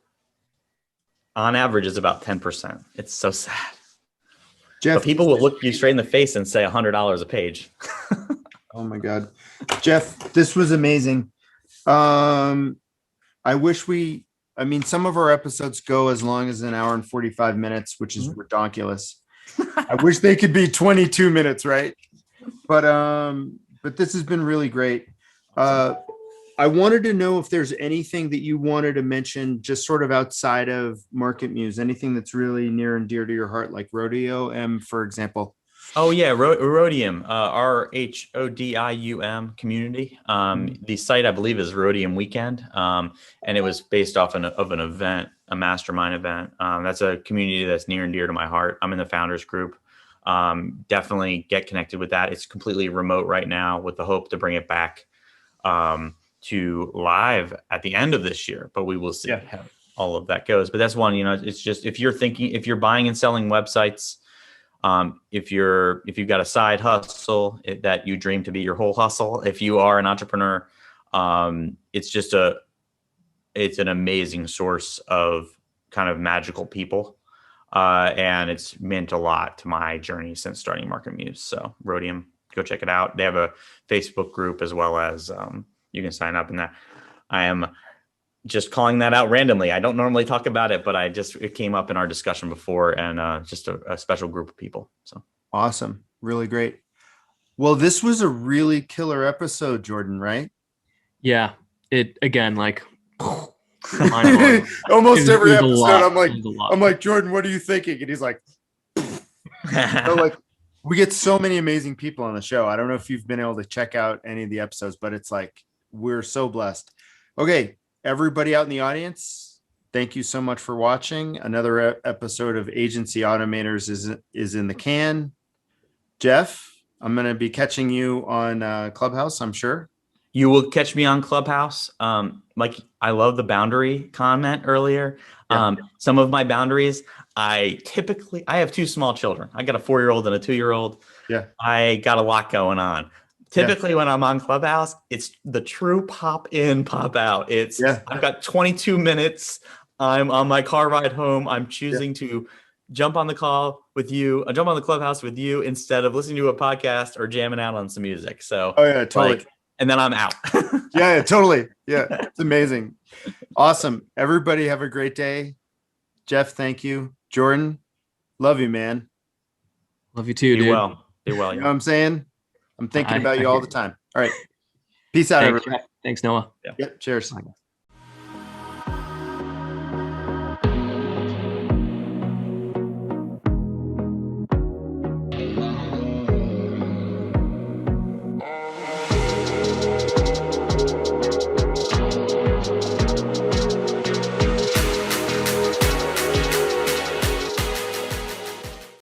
C: on average is about 10%. It's so sad.
A: Jeff,
C: but people will look you straight in the face and say $100 a page.
A: Oh my God. Jeff, this was amazing. I wish some of our episodes go as long as an hour and 45 minutes, which is ridiculous. I wish they could be 22 minutes, right? But this has been really great. I wanted to know if there's anything that you wanted to mention, just sort of outside of Market Muse, anything that's really near and dear to your heart, like Rodeo, for example.
C: Oh yeah, Rhodium, RHODIUM community. The site, I believe, is Rhodium Weekend, and it was based off of an event, a mastermind event. That's a community that's near and dear to my heart. I'm in the founders group. Definitely get connected with that. It's completely remote right now, with the hope to bring it back to live at the end of this year. But we will see how all of that goes. But that's one. It's just, if you're buying and selling websites. If you've got a side hustle that you dream to be your whole hustle, if you are an entrepreneur, it's an amazing source of kind of magical people. And it's meant a lot to my journey since starting Market Muse. So Rhodium, go check it out. They have a Facebook group as well as, you can sign up in that. I am just calling that out randomly. I don't normally talk about it, but it came up in our discussion before, and just a special group of people. So
A: awesome. Really great. Well, this was a really killer episode, Jordan, right?
B: Yeah. It, again, like
A: almost every episode, I'm like, Jordan, what are you thinking? And he's like, we get so many amazing people on the show. I don't know if you've been able to check out any of the episodes, but it's like, we're so blessed. Okay. Everybody out in the audience, thank you so much for watching. Another episode of Agency Automators is in the can. Jeff, I'm going to be catching you on Clubhouse, I'm sure.
C: You will catch me on Clubhouse. Like, I love the boundary comment earlier. Yeah. Some of my boundaries, I have 2 small children. I got a 4-year-old and a 2-year-old.
A: Yeah.
C: I got a lot going on. Typically, when I'm on Clubhouse, it's the true pop in, pop out. I've got 22 minutes. I'm on my car ride home. I'm choosing to jump on the call with you, jump on the Clubhouse with you instead of listening to a podcast or jamming out on some music. So,
A: oh yeah, totally.
C: And then I'm out.
A: yeah, totally. Yeah, it's amazing. Awesome. Everybody have a great day. Jeff, thank you. Jordan, love you, man.
B: Love you too, dude.
C: Be well.
A: You know what I'm saying? I'm thinking about you all the time. All right. Peace out, everybody.
B: Thanks, Noah.
A: Yep. Cheers.
B: Bye.